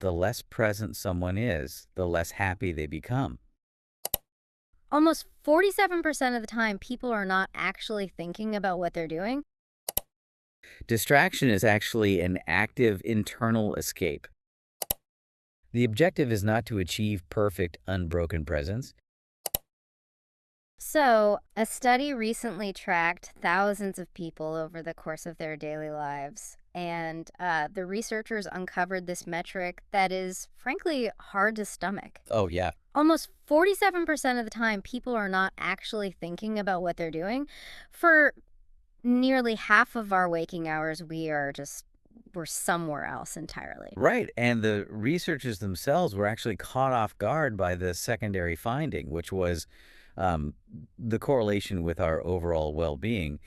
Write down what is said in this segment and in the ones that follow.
the less present someone is, the less happy they become. Almost 47% of the time, people are not actually thinking about what they're doing. Distraction is actually an active internal escape. The objective is not to achieve perfect, unbroken presence. So, a study recently tracked thousands of people over the course of their daily lives. And the researchers uncovered this metric that is, frankly, hard to stomach. Oh, yeah. Almost 47% of the time, people are not actually thinking about what they're doing. For nearly half of our waking hours, we're somewhere else entirely. Right. And the researchers themselves were actually caught off guard by the secondary finding, which was um, the correlation with our overall well-being.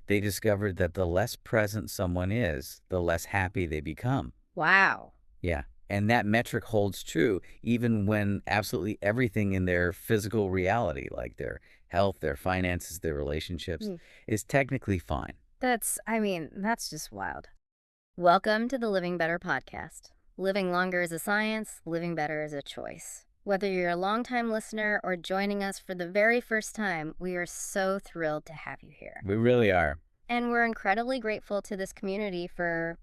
They discovered that the less present someone is, the less happy they become. Wow. Yeah. And that metric holds true even when absolutely everything in their physical reality, like their health, their finances, their relationships, Mm. is technically fine. That's just wild. Welcome to the Living Better podcast. Living longer is a science, living better is a choice. Whether you're a longtime listener or joining us for the very first time, we are so thrilled to have you here. We really are. And we're incredibly grateful to this community for,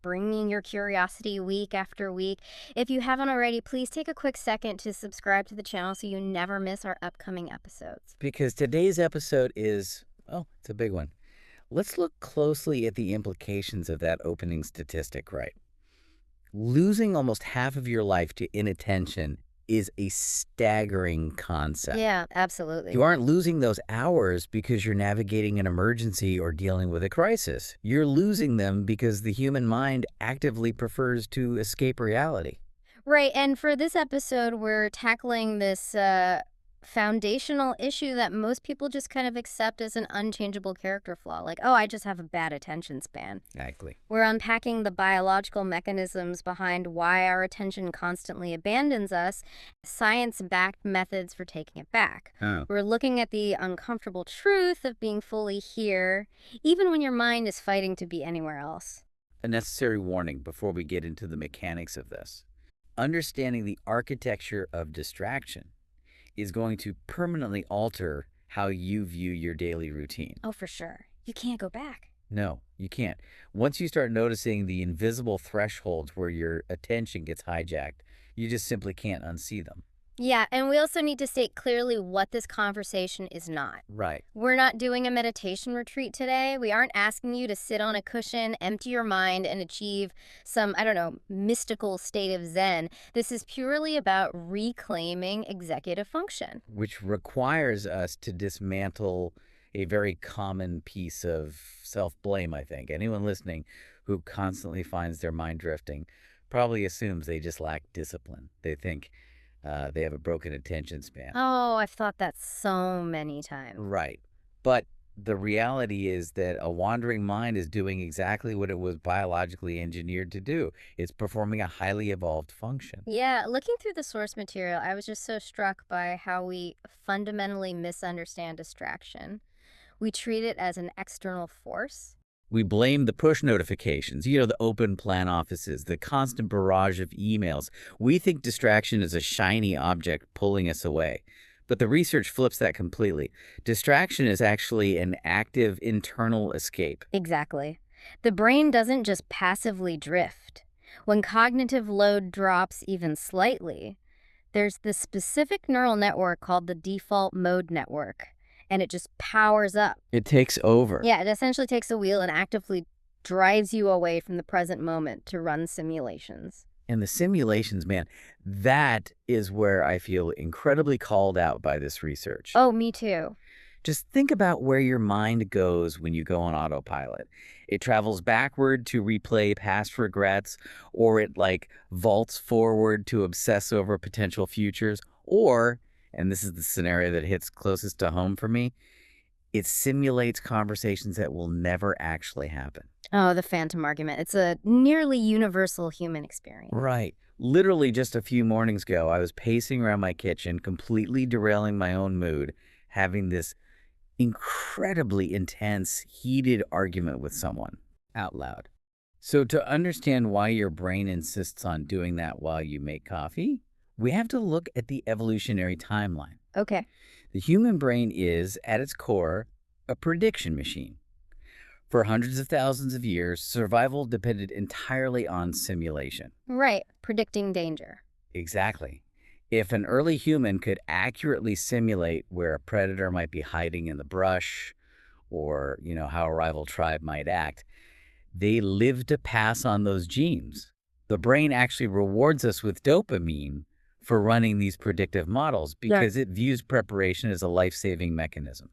bringing your curiosity week after week. If you haven't already, please take a quick second to subscribe to the channel so you never miss our upcoming episodes. Because today's episode is, oh, it's a big one. Let's look closely at the implications of that opening statistic, right? Losing almost half of your life to inattention is a staggering concept. Yeah, absolutely. You aren't losing those hours because you're navigating an emergency or dealing with a crisis. You're losing them because the human mind actively prefers to escape reality. Right, and for this episode, we're tackling this foundational issue that most people just kind of accept as an unchangeable character flaw. Like, oh, I just have a bad attention span. Exactly. We're unpacking the biological mechanisms behind why our attention constantly abandons us, science-backed methods for taking it back. Oh. We're looking at the uncomfortable truth of being fully here, even when your mind is fighting to be anywhere else. A necessary warning before we get into the mechanics of this. Understanding the architecture of distraction is going to permanently alter how you view your daily routine. Oh, for sure. You can't go back. No, you can't. Once you start noticing the invisible thresholds where your attention gets hijacked, you just simply can't unsee them. Yeah, and we also need to state clearly what this conversation is not. Right. We're not doing a meditation retreat today. We aren't asking you to sit on a cushion, empty your mind, and achieve some, mystical state of Zen. This is purely about reclaiming executive function. Which requires us to dismantle a very common piece of self-blame, I think. Anyone listening who constantly finds their mind drifting probably assumes they just lack discipline. They think they have a broken attention span. Oh, I've thought that so many times. Right. But the reality is that a wandering mind is doing exactly what it was biologically engineered to do. It's performing a highly evolved function. Yeah, looking through the source material, I was just so struck by how we fundamentally misunderstand distraction. We treat it as an external force. We blame the push notifications, the open plan offices, the constant barrage of emails. We think distraction is a shiny object pulling us away. But the research flips that completely. Distraction is actually an active internal escape. Exactly. The brain doesn't just passively drift. When cognitive load drops even slightly, there's this specific neural network called the default mode network, and it just powers up. It takes over. Yeah, it essentially takes the wheel and actively drives you away from the present moment to run simulations. And the simulations, man, that is where I feel incredibly called out by this research. Oh, me too. Just think about where your mind goes when you go on autopilot. It travels backward to replay past regrets, or it vaults forward to obsess over potential futures, or, and this is the scenario that hits closest to home for me, it simulates conversations that will never actually happen. Oh, the phantom argument. It's a nearly universal human experience. Right. Literally just a few mornings ago, I was pacing around my kitchen, completely derailing my own mood, having this incredibly intense, heated argument with someone out loud. So, to understand why your brain insists on doing that while you make coffee, we have to look at the evolutionary timeline. Okay. The human brain is, at its core, a prediction machine. For hundreds of thousands of years, survival depended entirely on simulation. Right. Predicting danger. Exactly. If an early human could accurately simulate where a predator might be hiding in the brush or, how a rival tribe might act, they lived to pass on those genes. The brain actually rewards us with dopamine for running these predictive models Yeah. because it views preparation as a life-saving mechanism.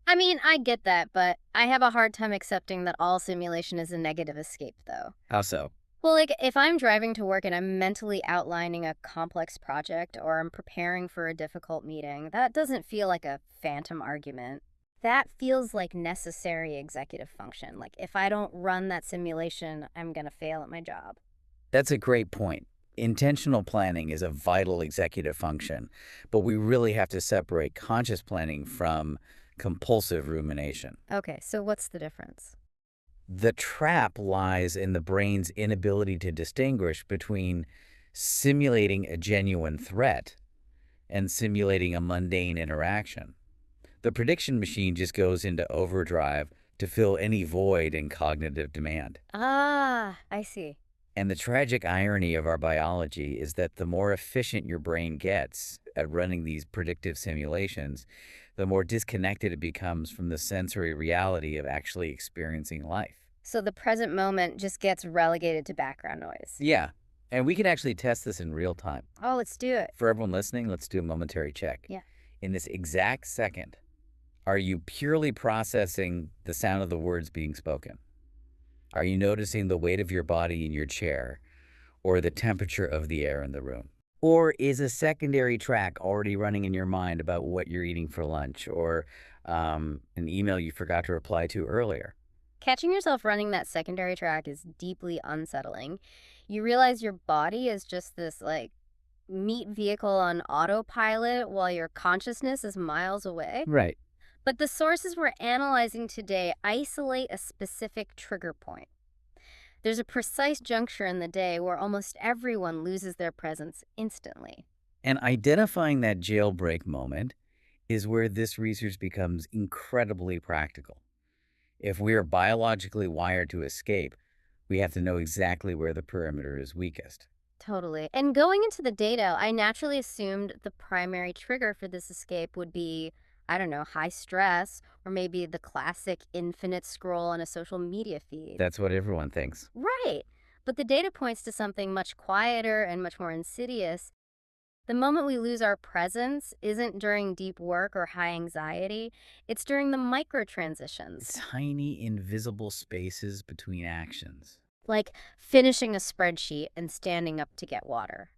I mean, I get that, but I have a hard time accepting that all simulation is a negative escape, though. How so? Well, like, if I'm driving to work and I'm mentally outlining a complex project or I'm preparing for a difficult meeting, that doesn't feel like a phantom argument. That feels like necessary executive function. Like, if I don't run that simulation, I'm going to fail at my job. That's a great point. Intentional planning is a vital executive function, but we really have to separate conscious planning from compulsive rumination. Okay, so what's the difference? The trap lies in the brain's inability to distinguish between simulating a genuine threat and simulating a mundane interaction. The prediction machine just goes into overdrive to fill any void in cognitive demand. Ah, I see. And the tragic irony of our biology is that the more efficient your brain gets at running these predictive simulations, the more disconnected it becomes from the sensory reality of actually experiencing life. So the present moment just gets relegated to background noise. Yeah, and we can actually test this in real time. Oh, let's do it. For everyone listening, let's do a momentary check. Yeah. In this exact second, are you purely processing the sound of the words being spoken? Are you noticing the weight of your body in your chair or the temperature of the air in the room? Or is a secondary track already running in your mind about what you're eating for lunch or an email you forgot to reply to earlier? Catching yourself running that secondary track is deeply unsettling. You realize your body is just this, like, meat vehicle on autopilot while your consciousness is miles away. Right. But the sources we're analyzing today isolate a specific trigger point. There's a precise juncture in the day where almost everyone loses their presence instantly. And identifying that jailbreak moment is where this research becomes incredibly practical. If we are biologically wired to escape, we have to know exactly where the perimeter is weakest. Totally. And going into the data, I naturally assumed the primary trigger for this escape would be, I don't know, high stress, or maybe the classic infinite scroll on a social media feed. That's what everyone thinks. Right. But the data points to something much quieter and much more insidious. The moment we lose our presence isn't during deep work or high anxiety, it's during the micro transitions, Tiny invisible spaces between actions. like finishing a spreadsheet and standing up to get water,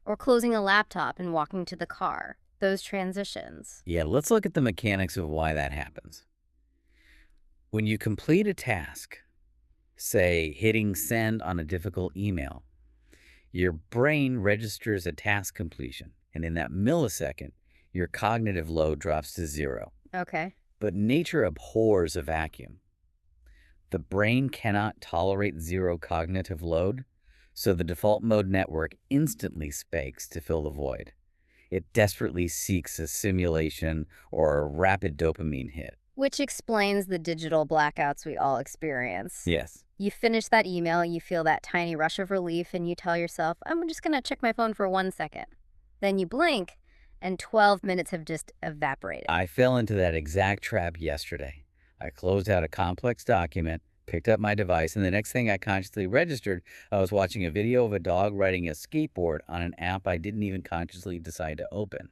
or closing a laptop and walking to the car. Those transitions. Yeah, let's look at the mechanics of why that happens. When you complete a task, say hitting send on a difficult email, your brain registers a task completion, and in that millisecond, your cognitive load drops to zero. Okay. But nature abhors a vacuum. The brain cannot tolerate zero cognitive load, so the default mode network instantly spakes to fill the void. It desperately seeks a simulation or a rapid dopamine hit. Which explains the digital blackouts we all experience. Yes. You finish that email, you feel that tiny rush of relief, and you tell yourself, I'm just going to check my phone for 1 second. Then you blink, and 12 minutes have just evaporated. I fell into that exact trap yesterday. I closed out a complex document, picked up my device, and the next thing I consciously registered, I was watching a video of a dog riding a skateboard on an app I didn't even consciously decide to open.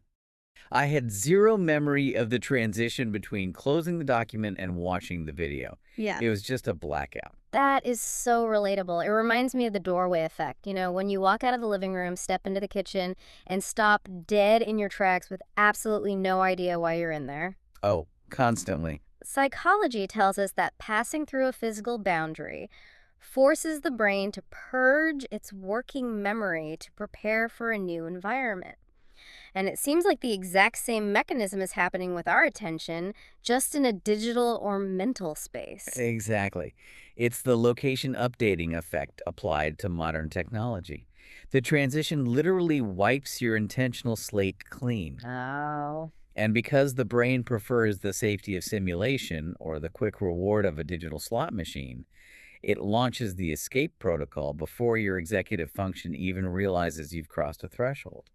I had zero memory of the transition between closing the document and watching the video. Yeah. It was just a blackout. That is so relatable. It reminds me of the doorway effect. You know, when you walk out of the living room, step into the kitchen, and stop dead in your tracks with absolutely no idea why you're in there. Oh, constantly. Psychology tells us that passing through a physical boundary forces the brain to purge its working memory to prepare for a new environment. And it seems like the exact same mechanism is happening with our attention, just in a digital or mental space. Exactly. It's the location updating effect applied to modern technology. The transition literally wipes your intentional slate clean. Oh. And because the brain prefers the safety of simulation or the quick reward of a digital slot machine, it launches the escape protocol before your executive function even realizes you've crossed a threshold.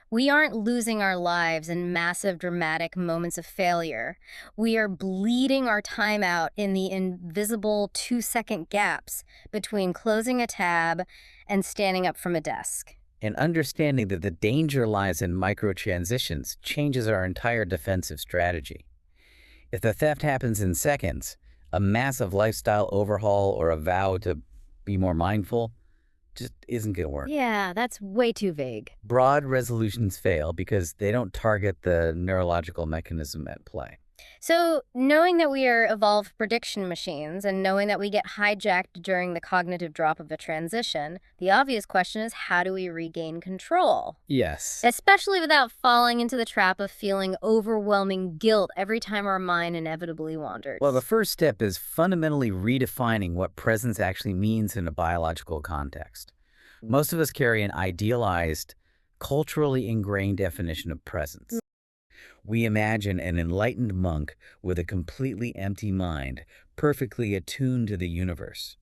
We aren't losing our lives in massive dramatic moments of failure. We are bleeding our time out in the invisible 2-second gaps between closing a tab and standing up from a desk. And understanding that the danger lies in micro transitions changes our entire defensive strategy. If the theft happens in seconds, a massive lifestyle overhaul or a vow to be more mindful just isn't going to work. Yeah, that's way too vague. Broad resolutions fail because they don't target the neurological mechanism at play. So, knowing that we are evolved prediction machines and knowing that we get hijacked during the cognitive drop of a transition, the obvious question is, how do we regain control? Yes. Especially without falling into the trap of feeling overwhelming guilt every time our mind inevitably wanders. Well, the first step is fundamentally redefining what presence actually means in a biological context. Most of us carry an idealized, culturally ingrained definition of presence. We imagine an enlightened monk with a completely empty mind, perfectly attuned to the universe.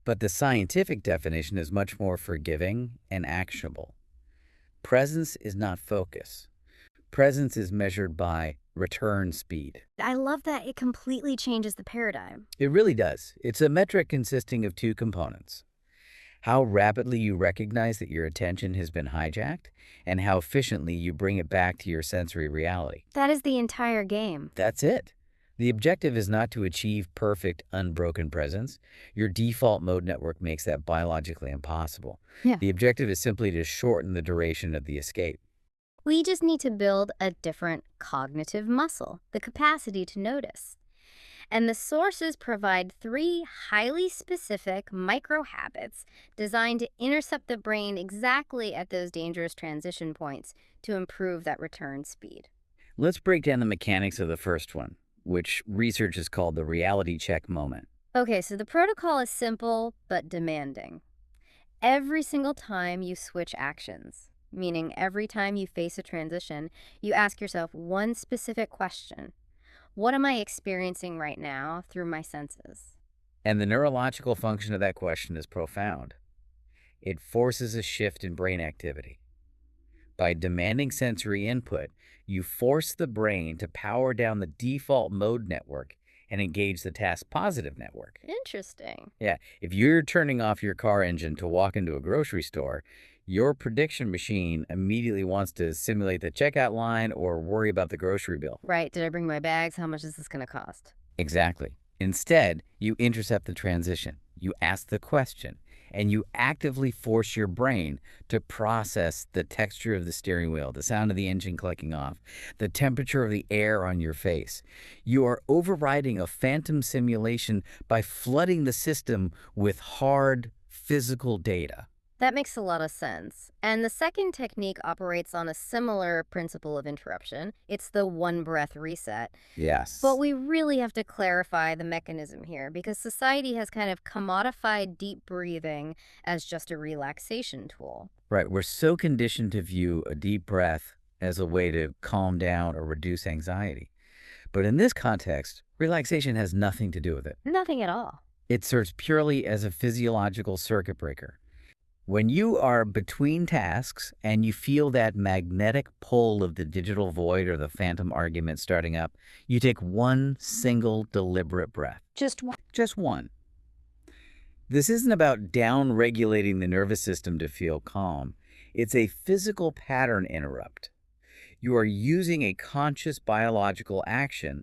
But the scientific definition is much more forgiving and actionable. Presence is not focus. Presence is measured by return speed. I love that it completely changes the paradigm. It really does. It's a metric consisting of two components: how rapidly you recognize that your attention has been hijacked, and how efficiently you bring it back to your sensory reality. That is the entire game. That's it. The objective is not to achieve perfect, unbroken presence. Your default mode network makes that biologically impossible. Yeah. The objective is simply to shorten the duration of the escape. We just need to build a different cognitive muscle, the capacity to notice. And the sources provide 3 highly specific micro habits designed to intercept the brain exactly at those dangerous transition points to improve that return speed. Let's break down the mechanics of the first one, which research has called the reality check moment. Okay, so the protocol is simple but demanding. Every single time you switch actions, meaning every time you face a transition, you ask yourself one specific question. What am I experiencing right now through my senses? And the neurological function of that question is profound. It forces a shift in brain activity. By demanding sensory input, you force the brain to power down the default mode network and engage the task positive network. Interesting. Yeah, if you're turning off your car engine to walk into a grocery store, your prediction machine immediately wants to simulate the checkout line or worry about the grocery bill. Right, did I bring my bags? How much is this going to cost? Exactly. Instead, you intercept the transition, you ask the question, and you actively force your brain to process the texture of the steering wheel, the sound of the engine clicking off, the temperature of the air on your face. You are overriding a phantom simulation by flooding the system with hard, physical data. That makes a lot of sense. And the second technique operates on a similar principle of interruption. It's the one breath reset. Yes. But we really have to clarify the mechanism here because society has kind of commodified deep breathing as just a relaxation tool. Right. We're so conditioned to view a deep breath as a way to calm down or reduce anxiety. But in this context, relaxation has nothing to do with it. Nothing at all. It serves purely as a physiological circuit breaker. When you are between tasks and you feel that magnetic pull of the digital void or the phantom argument starting up, you take one single deliberate breath. Just one. Just one. This isn't about down-regulating the nervous system to feel calm. It's a physical pattern interrupt. You are using a conscious biological action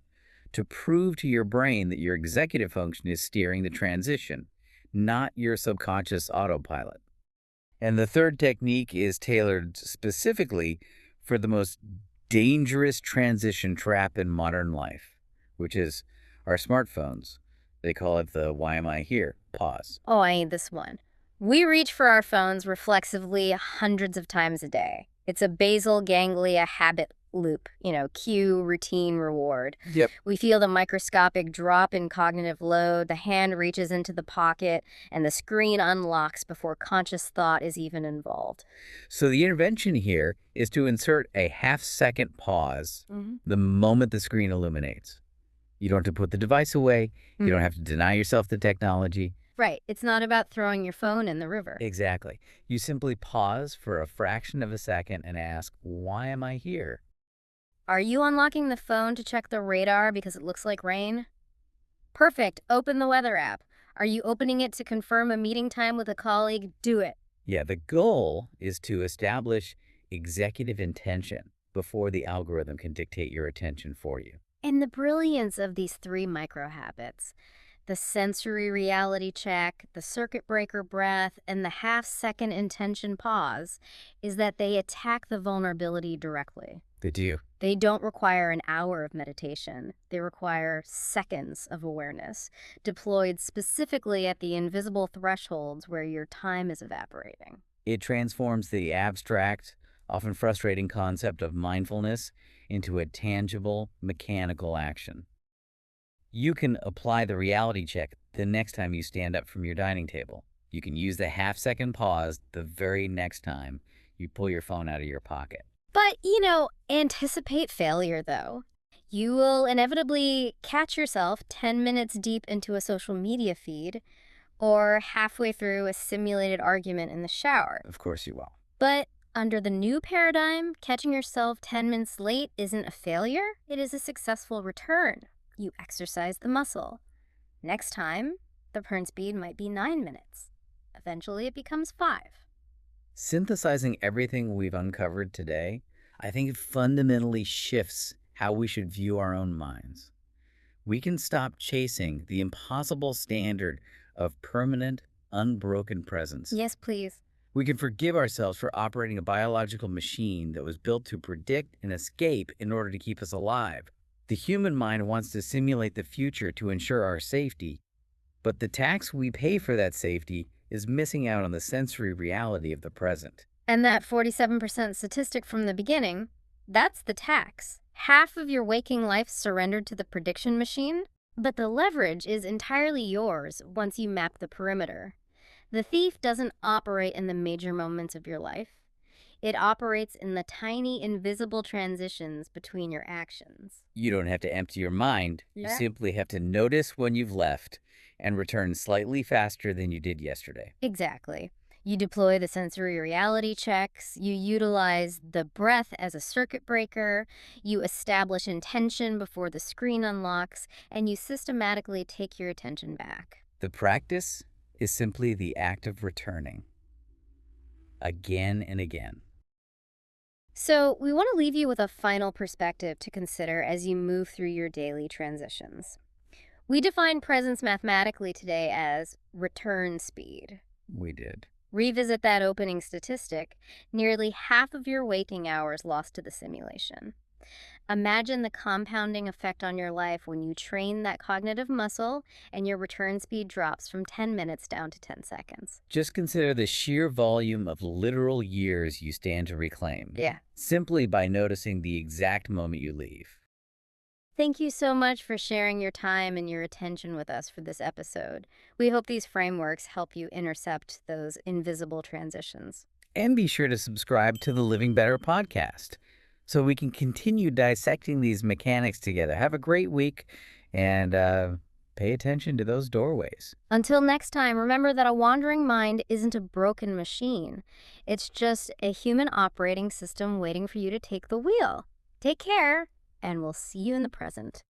to prove to your brain that your executive function is steering the transition, not your subconscious autopilot. And the third technique is tailored specifically for the most dangerous transition trap in modern life, which is our smartphones. They call it the "why am I here?" pause. Oh, I need this one. We reach for our phones reflexively hundreds of times a day. It's a basal ganglia habit loop, cue, routine, reward. Yep. We feel the microscopic drop in cognitive load, the hand reaches into the pocket, and the screen unlocks before conscious thought is even involved. So the intervention here is to insert a half-second pause Mhm. the moment the screen illuminates. You don't have to put the device away. You don't have to deny yourself the technology. Right. It's not about throwing your phone in the river. Exactly. You simply pause for a fraction of a second and ask, why am I here? Are you unlocking the phone to check the radar because it looks like rain? Perfect. Open the weather app. Are you opening it to confirm a meeting time with a colleague? Do it. Yeah, the goal is to establish executive intention before the algorithm can dictate your attention for you. And the brilliance of these 3 micro habits, the sensory reality check, the circuit breaker breath, and the half-second intention pause, is that they attack the vulnerability directly. They do. They don't require an hour of meditation. They require seconds of awareness, deployed specifically at the invisible thresholds where your time is evaporating. It transforms the abstract, often frustrating concept of mindfulness into a tangible, mechanical action. You can apply the reality check the next time you stand up from your dining table. You can use the half-second pause the very next time you pull your phone out of your pocket. But, anticipate failure, though. You will inevitably catch yourself 10 minutes deep into a social media feed or halfway through a simulated argument in the shower. Of course you will. But under the new paradigm, catching yourself 10 minutes late isn't a failure, it is a successful return. You exercise the muscle. Next time, the burn speed might be 9 minutes. Eventually, it becomes 5. Synthesizing everything we've uncovered today, I think it fundamentally shifts how we should view our own minds. We can stop chasing the impossible standard of permanent, unbroken presence. Yes, please. We can forgive ourselves for operating a biological machine that was built to predict and escape in order to keep us alive. The human mind wants to simulate the future to ensure our safety, but the tax we pay for that safety is missing out on the sensory reality of the present. And that 47% statistic from the beginning, that's the tax. Half of your waking life surrendered to the prediction machine, but the leverage is entirely yours once you map the perimeter. The thief doesn't operate in the major moments of your life. It operates in the tiny, invisible transitions between your actions. You don't have to empty your mind. You simply have to notice when you've left and return slightly faster than you did yesterday. Exactly. You deploy the sensory reality checks, you utilize the breath as a circuit breaker, you establish intention before the screen unlocks, and you systematically take your attention back. The practice is simply the act of returning, again and again. So, we want to leave you with a final perspective to consider as you move through your daily transitions. We define presence mathematically today as return speed. We did. Revisit that opening statistic, nearly half of your waking hours lost to the simulation. Imagine the compounding effect on your life when you train that cognitive muscle and your return speed drops from 10 minutes down to 10 seconds. Just consider the sheer volume of literal years you stand to reclaim. Yeah. Simply by noticing the exact moment you leave. Thank you so much for sharing your time and your attention with us for this episode. We hope these frameworks help you intercept those invisible transitions. And be sure to subscribe to the Living Better podcast so we can continue dissecting these mechanics together. Have a great week and pay attention to those doorways. Until next time, remember that a wandering mind isn't a broken machine. It's just a human operating system waiting for you to take the wheel. Take care, and we'll see you in the present.